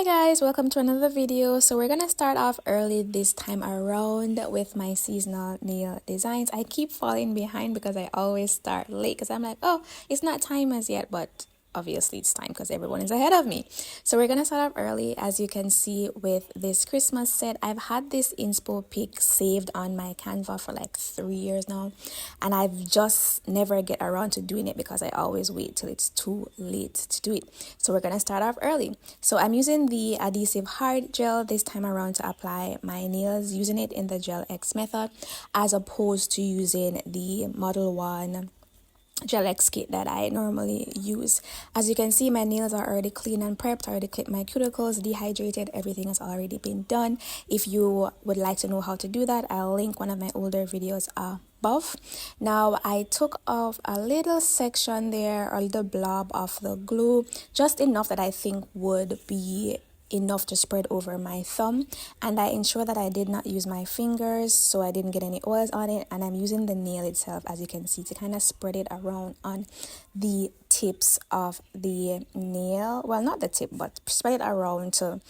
Hi guys, welcome to another video. So we're gonna start off early this time around with my seasonal nail designs. I keep falling behind because I always start late because I'm like, oh, it's not time as yet, but obviously it's time because everyone is ahead of me. So we're gonna start off early. As you can see with this Christmas set, I've had this inspo pic saved on my Canva for like 3 years now, and I've just never get around to doing it because I always wait till it's too late to do it. So we're gonna start off early. So I'm using the adhesive hard gel this time around to apply my nails, using it in the Gel X method as opposed to using the Model 1 Gel X kit that I normally use. As you can see, my nails are already clean and prepped. I already clipped my cuticles, dehydrated, everything has already been done. If you would like to know how to do that, I'll link one of my older videos above. Now I took off a little section there, a little blob of the glue, just enough that I think would be enough to spread over my thumb, and I ensure that I did not use my fingers so I didn't get any oils on it, and I'm using the nail itself, as you can see, to kind of spread it around on the tips of the nail. Well, not the tip, but spread it around to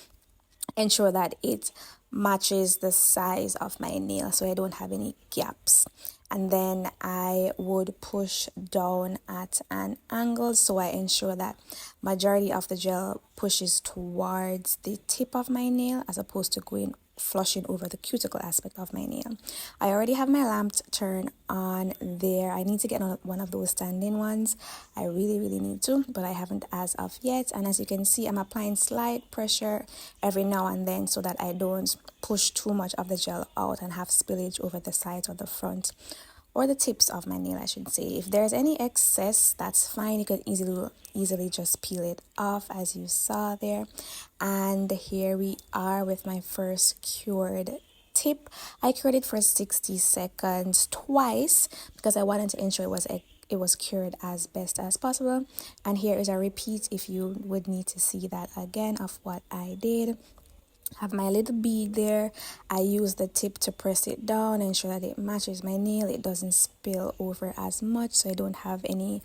ensure that it matches the size of my nail so I don't have any gaps. And then I would push down at an angle, so I ensure that majority of the gel pushes towards the tip of my nail as opposed to going flushing over the cuticle aspect of my nail. I already have my lamp turned on there. I need to get on one of those standing ones. I really need to, but I haven't as of yet. And as you can see, I'm applying slight pressure every now and then so that I don't push too much of the gel out and have spillage over the sides or the front, or the tips of my nail, I should say. If there's any excess, that's fine. You can easily just peel it off, as you saw there. And here we are with my first cured tip. I cured it for 60 seconds twice because I wanted to ensure it was cured as best as possible. And here is a repeat if you would need to see that again of what I did. Have my little bead there. I use the tip to press it down, ensure that it matches my nail, it doesn't spill over as much, so I don't have a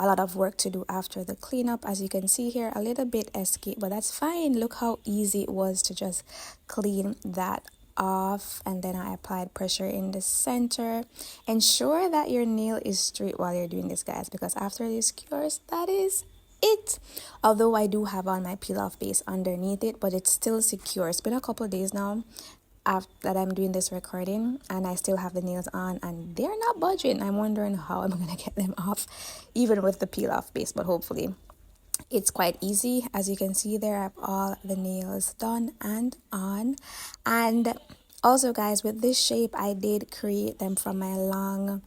lot of work to do after the cleanup. As you can see here, a little bit escaped, but that's fine. Look how easy it was to just clean that off. And then I applied pressure in the center. Ensure that your nail is straight while you're doing this, guys, because after this cures, that is it. Although I do have on my peel off base underneath it, but it's still secure. It's been a couple of days now after that I'm doing this recording, and I still have the nails on and they're not budging. I'm wondering how I'm gonna get them off even with the peel off base, but hopefully it's quite easy. As you can see there, I have all the nails done and on. And also, guys, with this shape, I did create them from my long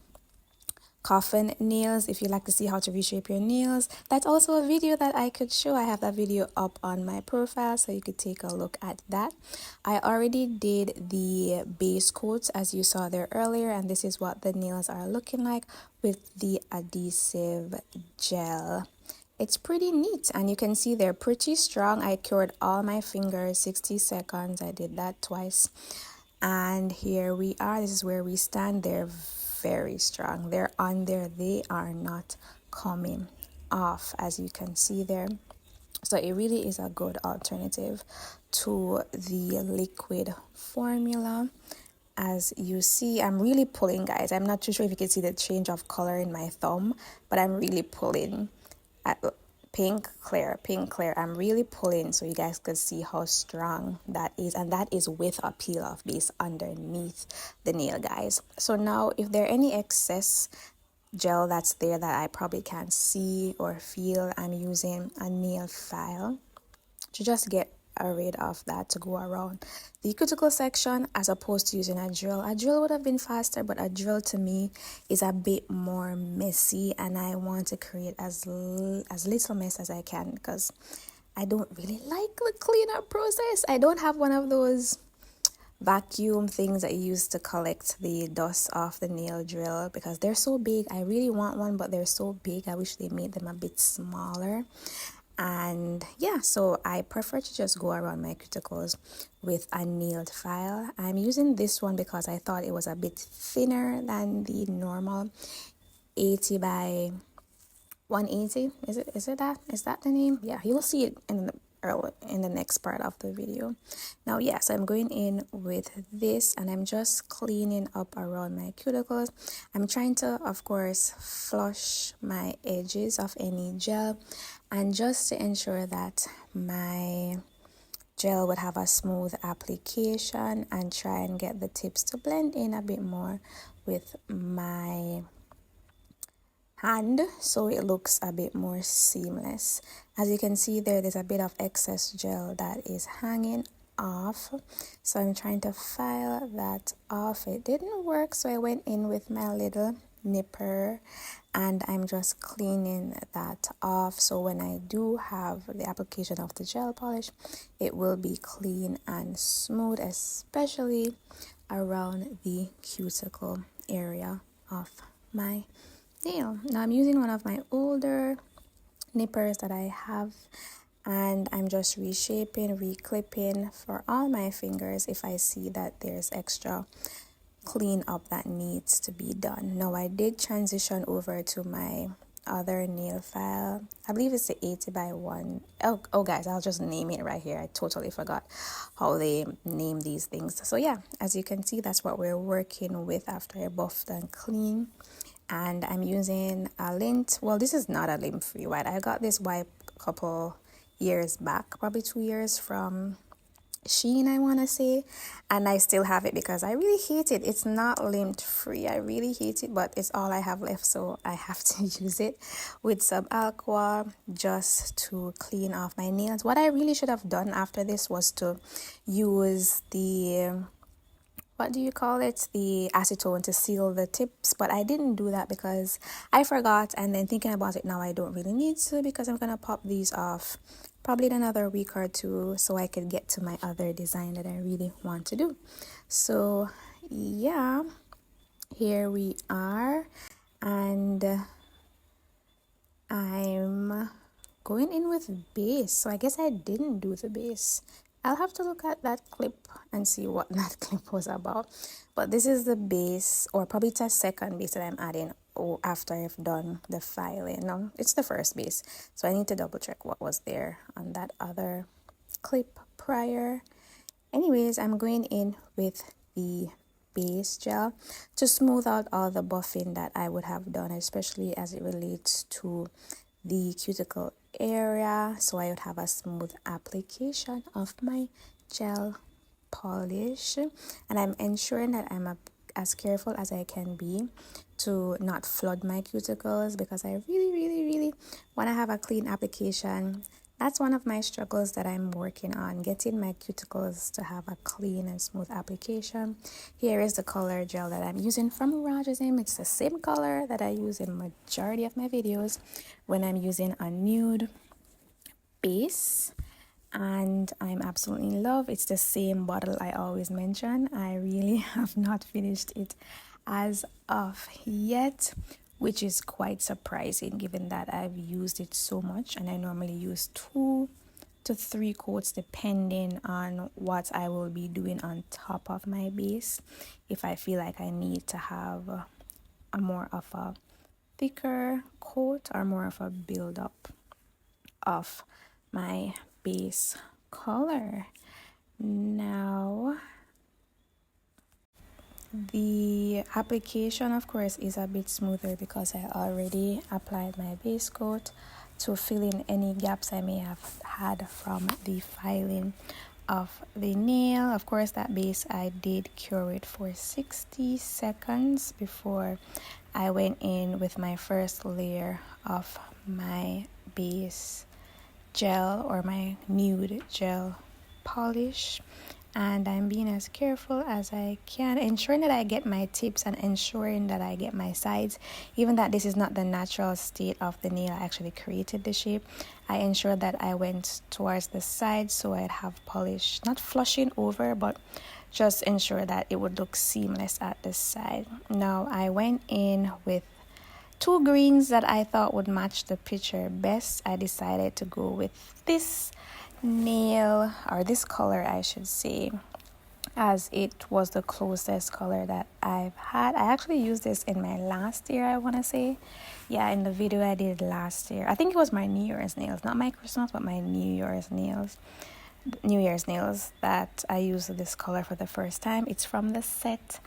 coffin nails. If you like to see how to reshape your nails, that's also a video that I could show. I have that video up on my profile, so you could take a look at that. I already did the base coats, as you saw there earlier, and this is what the nails are looking like with the adhesive gel. It's pretty neat, and you can see they're pretty strong. I cured all my fingers, 60 seconds. I did that twice, and here we are. This is where we stand. They're very strong. They're on there. They are not coming off, as you can see there. So it really is a good alternative to the liquid formula. As you see, I'm really pulling, guys. I'm not too sure if you can see the change of color in my thumb, but I'm really pulling at pink, clear, pink, clear. I'm really pulling so you guys could see how strong that is, and that is with a peel off base underneath the nail, guys. So now if there are any excess gel that's there that I probably can't see or feel, I'm using a nail file to just get rid of that, to go around the cuticle section, as opposed to using a drill. A drill would have been faster, but a drill to me is a bit more messy, and I want to create as little mess as I can because I don't really like the cleanup process. I don't have one of those vacuum things that you use to collect the dust off the nail drill because they're so big. I really want one, but they're so big. I wish they made them a bit smaller. And yeah, so I prefer to just go around my cuticles with a nailed file. I'm using this one because I thought it was a bit thinner than the normal 80 by 180. Is that the name? Yeah, you'll see it in early in the next part of the video. Now, yes, I'm going in with this and I'm just cleaning up around my cuticles. I'm trying to, of course, flush my edges of any gel, and just to ensure that my gel would have a smooth application, and try and get the tips to blend in a bit more with my hand so it looks a bit more seamless. As you can see there's a bit of excess gel that is hanging off, so I'm trying to file that off. It didn't work, so I went in with my little nipper and I'm just cleaning that off, so when I do have the application of the gel polish, it will be clean and smooth, especially around the cuticle area of my nail. Now I'm using one of my older nippers that I have, and I'm just reshaping, reclipping for all my fingers if I see that there's extra clean up that needs to be done. Now I did transition over to my other nail file. I believe it's the 80 by 1. Oh guys, I'll just name it right here. I totally forgot how they name these things. So yeah, as you can see, that's what we're working with after I buffed and clean. And I'm using a lint. Well, this is not a lint free wipe. I got this wipe a couple years back, probably 2 years, from Shein, I want to say, and I still have it because I really hate it. It's not lint free. I really hate it, but it's all I have left, so I have to use it with some alcohol just to clean off my nails. What I really should have done after this was to use the, what do you call it, the acetone to seal the tips, but I didn't do that because I forgot, and then thinking about it now, I don't really need to, because I'm gonna pop these off probably in another week or two so I could get to my other design that I really want to do. So yeah, here we are, and I'm going in with base. So I guess I didn't do the base. I'll have to look at that clip and see what that clip was about. But this is the base, or probably it's a second base that I'm adding after I've done the filing. No, it's the first base. So I need to double check what was there on that other clip prior. Anyways, I'm going in with the base gel to smooth out all the buffing that I would have done, especially as it relates to the cuticle area, so I would have a smooth application of my gel polish. And I'm ensuring that I'm as careful as I can be to not flood my cuticles, because I really want to have a clean application. That's one of my struggles that I'm working on, getting my cuticles to have a clean and smooth application. Here is the color gel that I'm using from Rogers. It's the same color that I use in majority of my videos when I'm using a nude base, and I'm absolutely in love. It's the same bottle I always mention. I really have not finished it as of yet, which is quite surprising given that I've used it so much, and I normally use 2 to 3 coats depending on what I will be doing on top of my base, if I feel like I need to have a more of a thicker coat or more of a build up of my base color. Now the application, of course, is a bit smoother because I already applied my base coat to fill in any gaps I may have had from the filing of the nail. Of course, that base, I did cure it for 60 seconds before I went in with my first layer of my base gel, or my nude gel polish. And I'm being as careful as I can, ensuring that I get my tips and ensuring that I get my sides. Even that this is not the natural state of the nail, I actually created the shape. I ensured that I went towards the side so I'd have polish not flushing over, but just ensure that it would look seamless at the side. Now I went in with 2 greens that I thought would match the picture best. I decided to go with this nail, or this color I should say, as it was the closest color that I've had. I actually used this in my last year, I want to say. Yeah, in the video I did last year. I think it was my New Year's nails, not my Christmas, but my New Year's nails that I used this color for the first time. It's from the set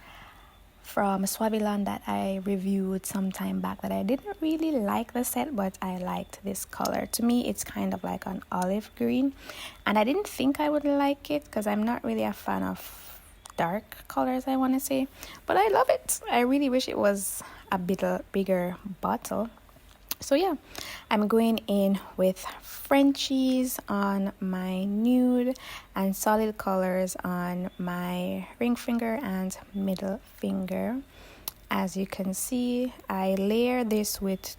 from Swaziland that I reviewed some time back that I didn't really like the set, but I liked this color. To me, it's kind of like an olive green, and I didn't think I would like it because I'm not really a fan of dark colors, I want to say, but I love it. I really wish it was a bit bigger bottle. So yeah, I'm going in with Frenchies on my nude and solid colors on my ring finger and middle finger. As you can see, I layer this with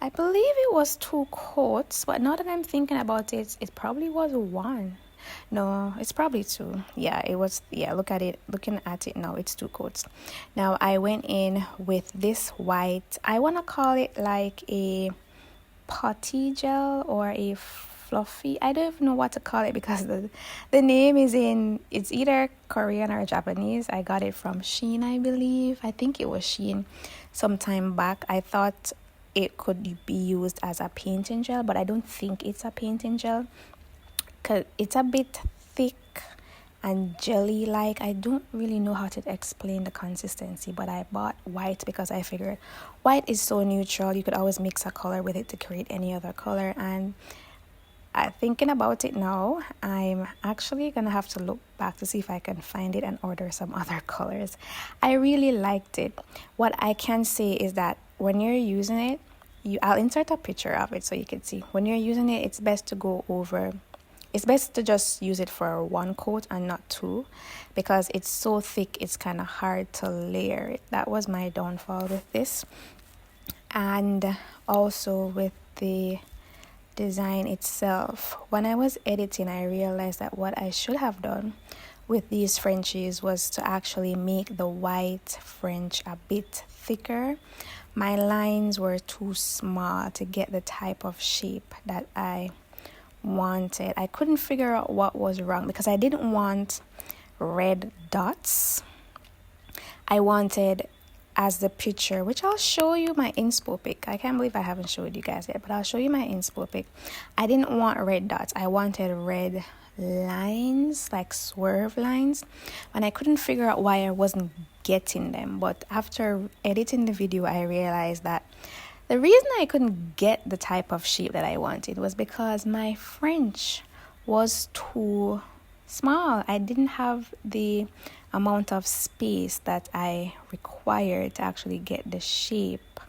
I believe it was 2 coats, but now that I'm thinking about it, it probably was 1. No, it's probably 2. Yeah, it was. Yeah, looking at it now, it's 2 coats. Now I went in with this white, I want to call it like a putty gel or a fluffy, I don't even know what to call it because the name it's either Korean or Japanese. I got it from Shein, I believe. I think it was Shein some time back. I thought it could be used as a painting gel, but I don't think it's a painting gel because it's a bit thick and jelly like. I don't really know how to explain the consistency, but I bought white because I figured white is so neutral, you could always mix a color with it to create any other color. And thinking about it now, I'm actually gonna have to look back to see if I can find it and order some other colors. I really liked it. What I can say is that when you're using it, I'll insert a picture of it so you can see. When you're using it, it's best to just use it for 1 coat and not 2 because it's so thick, it's kind of hard to layer it. That was my downfall with this. And also with the design itself, when I was editing, I realized that what I should have done with these Frenchies was to actually make the white French a bit thicker. My lines were too small to get the type of shape that I wanted. I couldn't figure out what was wrong because I didn't want red dots. I wanted, as the picture, which I'll show you my inspo pic. I can't believe I haven't showed you guys yet, but I'll show you my inspo pic. I didn't want red dots. I wanted red lines, like swerve lines, and I couldn't figure out why I wasn't getting them. But after editing the video, I realized that the reason I couldn't get the type of shape that I wanted was because my French was too small. I didn't have the amount of space that I required to actually get the shape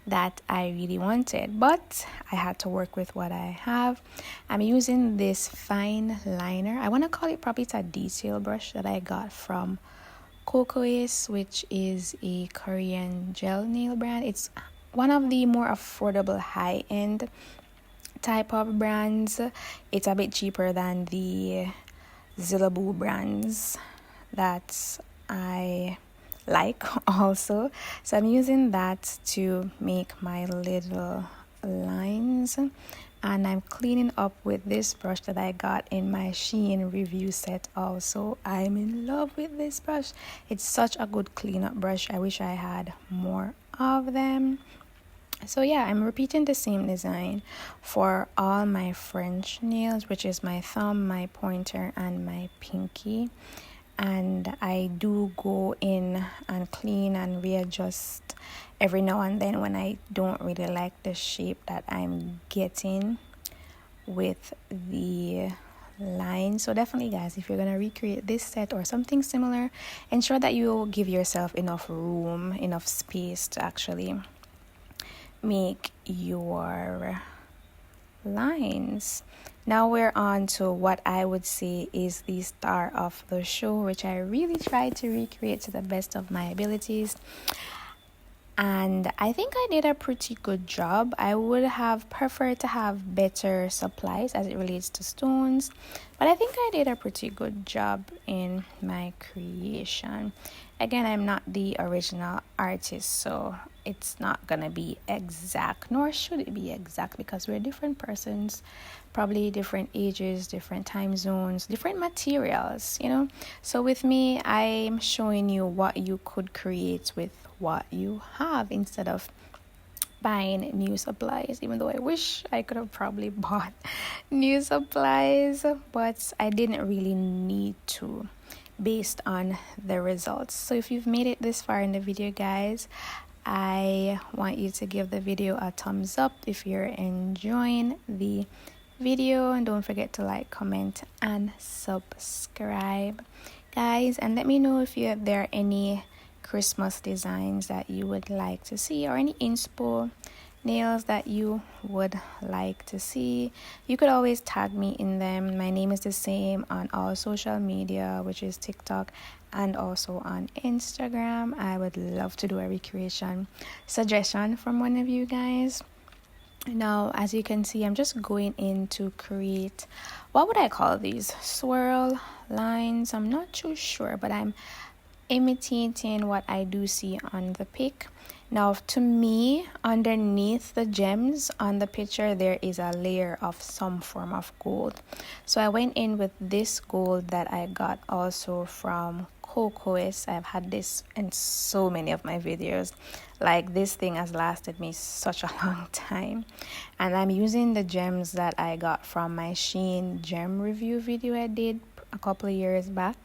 that I really wanted, but I had to work with what I have. I'm using this fine liner. I want to call it, probably it's a detail brush that I got from Cocoace, which is a Korean gel nail brand. It's one of the more affordable high-end type of brands. It's a bit cheaper than the Zillaboo brands that I like also. So I'm using that to make my little lines, and I'm cleaning up with this brush that I got in my Shein review set also. I'm in love with this brush. It's such a good cleanup brush. I wish I had more of them. So yeah, I'm repeating the same design for all my French nails, which is my thumb, my pointer, and my pinky. And I do go in and clean and readjust every now and then when I don't really like the shape that I'm getting with the line. So definitely, guys, if you're gonna recreate this set or something similar, ensure that you give yourself enough room, enough space to actually make your lines. Now we're on to what I would say is the star of the show, which I really tried to recreate to the best of my abilities. and I think I did a pretty good job. I would have preferred to have better supplies as it relates to stones, but I think I did a pretty good job in my creation. Again, I'm not the original artist, so it's not gonna be exact, nor should it be exact, because we're different persons, probably different ages, different time zones, different materials, you know. So with me, I'm showing you what you could create with what you have instead of buying new supplies, even though I wish I could have probably bought new supplies, but I didn't really need to based on the results. So if you've made it this far in the video, guys, I want you to give the video a thumbs up if you're enjoying the video, and don't forget to like, comment, and subscribe, guys. And let me know if there are any Christmas designs that you would like to see, or any inspo nails that you would like to see. You could always tag me in them. My name is the same on all social media, which is TikTok and also on Instagram. I would love to do a recreation suggestion from one of you guys. Now, as you can see, I'm just going in to create, what would I call these, swirl lines? I'm not too sure, but I'm imitating what I do see on the pic. Now, to me, underneath the gems on the picture, there is a layer of some form of gold. So I went in with this gold that I got also from Cocois. I've had this in so many of my videos. Like, this thing has lasted me such a long time. And I'm using the gems that I got from my Shein gem review video I did a couple of years back.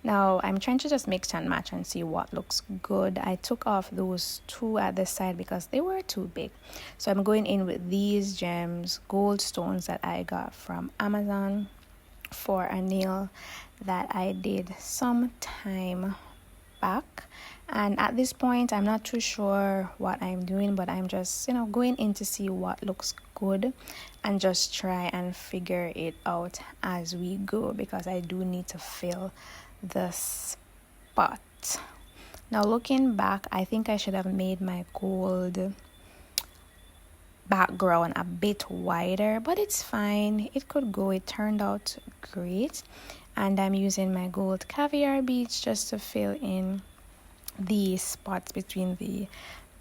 Now I'm trying to just mix and match and see what looks good. I took off those two at the side because they were too big. So I'm going in with these gems, gold stones that I got from Amazon for a nail that I did some time back. And at this point, I'm not too sure what I'm doing, but I'm just, going in to see what looks good and just try and figure it out as we go, because I do need to fill the spot. Now, looking back, I think I should have made my gold background a bit wider, but it's fine. It could go. It turned out great. And I'm using my gold caviar beads just to fill in the spots between the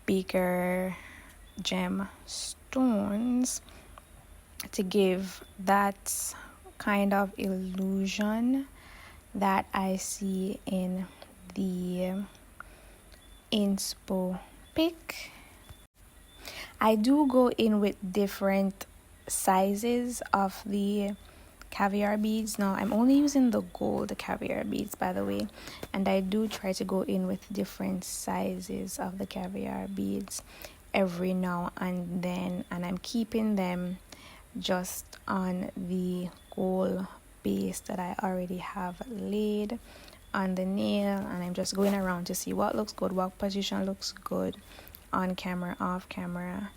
bigger gem stones to give that kind of illusion that I see in the Inspo pic. I do go in with different sizes of the caviar beads. Now I'm only using the gold caviar beads, by the way, and I do try to go in with different sizes of the caviar beads every now and then, and I'm keeping them just on the gold base that I already have laid on the nail, and I'm just going around to see what looks good, what position looks good on camera, off camera.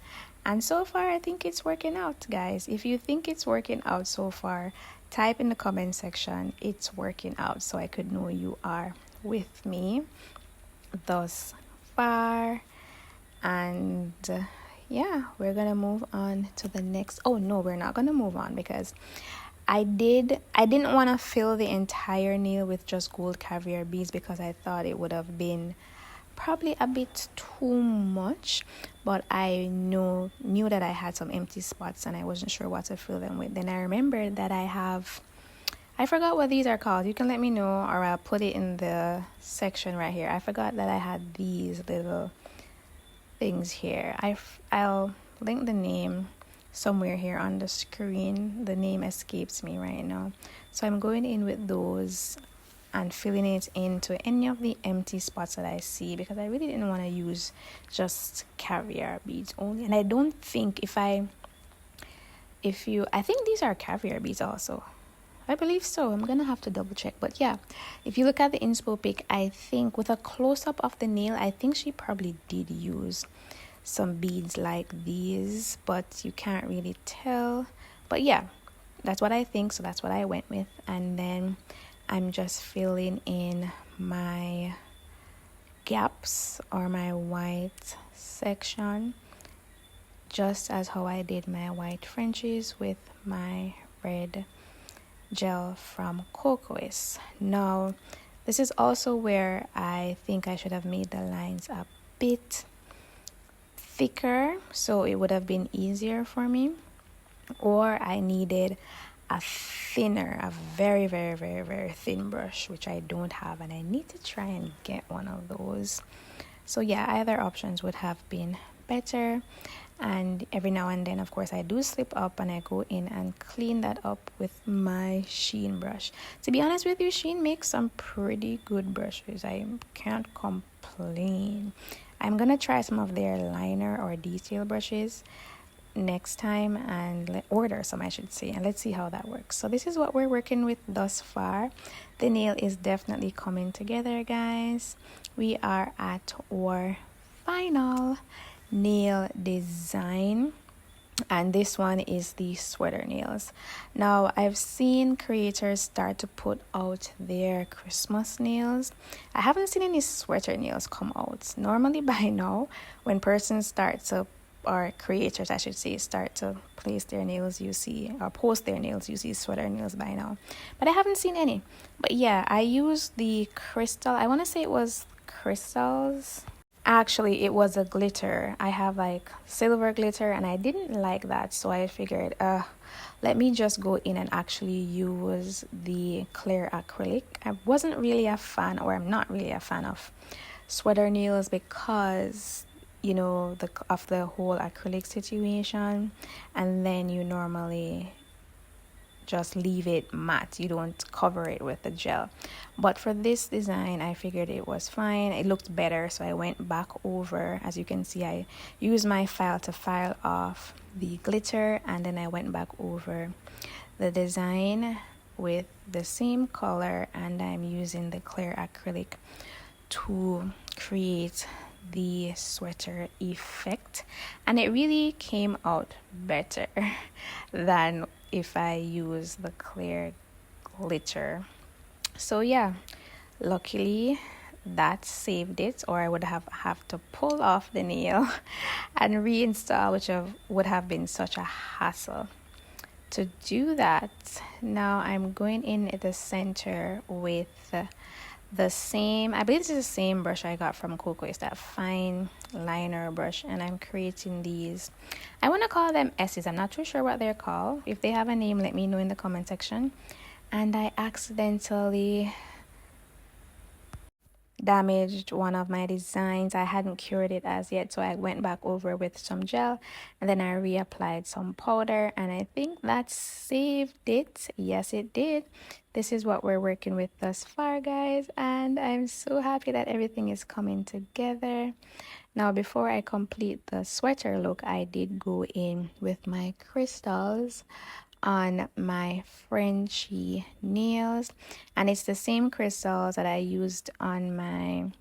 And so far, I think it's working out, guys. If you think it's working out so far, type in the comment section, it's working out, so I could know you are with me thus far. And yeah, we're gonna move on to the next. Oh no, we're not gonna move on, because I didn't want to fill the entire nail with just gold caviar beads, because I thought it would have been probably a bit too much, but I knew that I had some empty spots and I wasn't sure what to fill them with. Then I remembered that I forgot what these are called. You can let me know, or I'll put it in the section right here. I forgot that I had these little things here. I'll link the name somewhere here on the screen. The name escapes me right now. So I'm going in with those and filling it into any of the empty spots that I see, because I really didn't want to use just caviar beads only. And I don't think I think these are caviar beads also. I believe so. I'm gonna have to double check, but yeah, if you look at the inspo pic, I think with a close-up of the nail, I think she probably did use some beads like these, but you can't really tell. But yeah, that's what I think, so that's what I went with. And then I'm just filling in my gaps or my white section, just as how I did my white Frenchies with my red gel from Cocois. Now, this is also where I think I should have made the lines a bit thicker so it would have been easier for me, or I needed a very, very, very, very thin brush, which I don't have, and I need to try and get one of those. So yeah, either options would have been better. And every now and then, of course, I do slip up and I go in and clean that up with my Sheen brush. To be honest with you, Sheen makes some pretty good brushes. I can't complain. I'm gonna try some of their liner or detail brushes next time and order some, I should say, and let's see how that works. So this is what we're working with thus far. The nail is definitely coming together, guys. We are at our final nail design, and this one is the sweater nails. Now, I've seen creators start to put out their Christmas nails. I haven't seen any sweater nails come out. Normally by now, when persons start to, or creators I should say, start to place their nails, you see, or post their nails, you see sweater nails by now, but I haven't seen any. But yeah, I used the crystal, I want to say it was crystals. Actually, it was a glitter. I have like silver glitter and I didn't like that, so I figured let me just go in and actually use the clear acrylic. I wasn't really a fan, or I'm not really a fan of sweater nails because, you know, of the whole acrylic situation, and then you normally just leave it matte, you don't cover it with the gel. But for this design, I figured it was fine, it looked better, so I went back over. As you can see, I used my file to file off the glitter, and then I went back over the design with the same color, and I'm using the clear acrylic to create the sweater effect, and it really came out better than if I use the clear glitter. So yeah, luckily that saved it, or I would have to pull off the nail and reinstall, which would have been such a hassle to do that. Now I'm going in at the center with the same, I believe this is the same brush I got from Coco. It's that fine liner brush, and I'm creating these, I want to call them S's. I'm not too sure what they're called. If they have a name, let me know in the comment section. And I accidentally damaged one of my designs. I hadn't cured it as yet, so I went back over with some gel, and then I reapplied some powder, and I think that saved it. Yes, it did. This is what we're working with thus far, guys, and I'm so happy that everything is coming together. Now, before I complete the sweater look, I did go in with my crystals on my Frenchy nails, and it's the same crystals that I used on my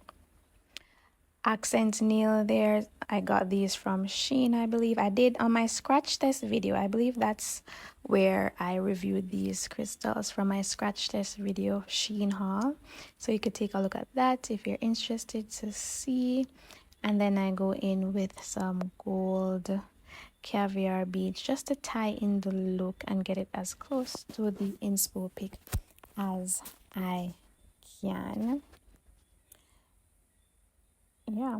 accent nail there. I got these from Shein, I believe. I did on my scratch test video. I believe that's where I reviewed these crystals, from my scratch test video Shein haul. So you could take a look at that if you're interested to see. And then I go in with some gold caviar beads just to tie in the look and get it as close to the inspo pic as I can. Yeah,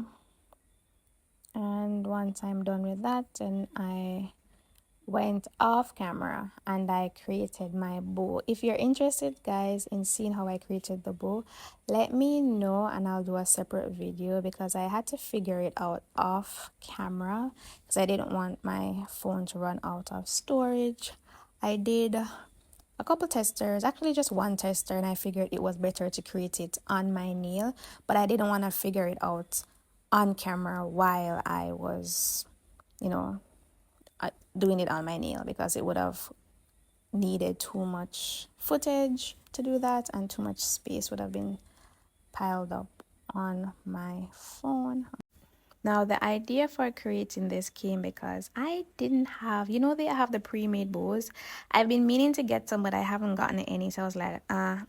and once I'm done with that, then I went off camera and I created my bow. If you're interested, guys, in seeing how I created the bow, let me know and I'll do a separate video, because I had to figure it out off camera because I didn't want my phone to run out of storage. I did a couple testers, actually just one tester, and I figured it was better to create it on my nail, but I didn't want to figure it out on camera while I was, you know, doing it on my nail, because it would have needed too much footage to do that, and too much space would have been piled up on my phone. Now, the idea for creating this came because I didn't have, they have the pre-made bows. I've been meaning to get some, but I haven't gotten any. So I was like,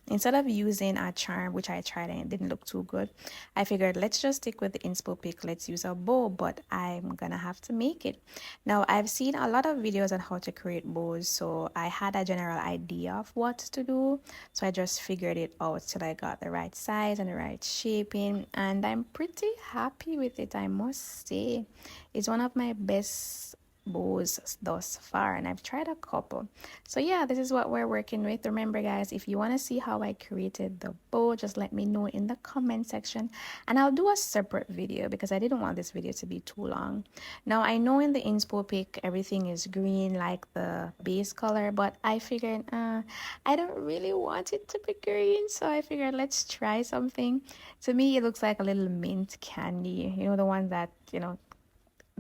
instead of using a charm, which I tried and it didn't look too good, I figured let's just stick with the Inspo pick. Let's use a bow, but I'm gonna have to make it. Now, I've seen a lot of videos on how to create bows, so I had a general idea of what to do. So I just figured it out till I got the right size and the right shaping, and I'm pretty happy with it, I must say. It's one of my best bows thus far, and I've tried a couple. So yeah, this is what we're working with. Remember guys, if you want to see how I created the bow, just let me know in the comment section, and I'll do a separate video because I didn't want this video to be too long. Now I know in the inspo pic everything is green like the base color, but I figured I don't really want it to be green, so I figured let's try something. To me it looks like a little mint candy, the one that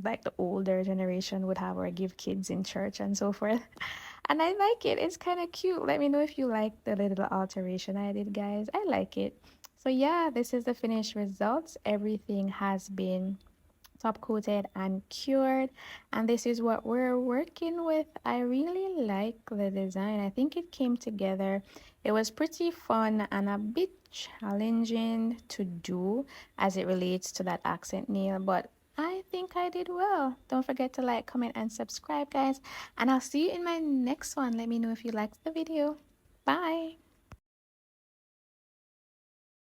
like the older generation would have or give kids in church and so forth. And I like it. It's kind of cute. Let me know if you like the little alteration I did, guys. I like it. So yeah, this is the finished results. Everything has been top coated and cured, and this is what we're working with. I really like the design. I think it came together. It was pretty fun and a bit challenging to do as it relates to that accent nail, but I think I did well. Don't forget to like, comment, and subscribe, guys, and I'll see you in my next one. Let me know if you liked the video. Bye.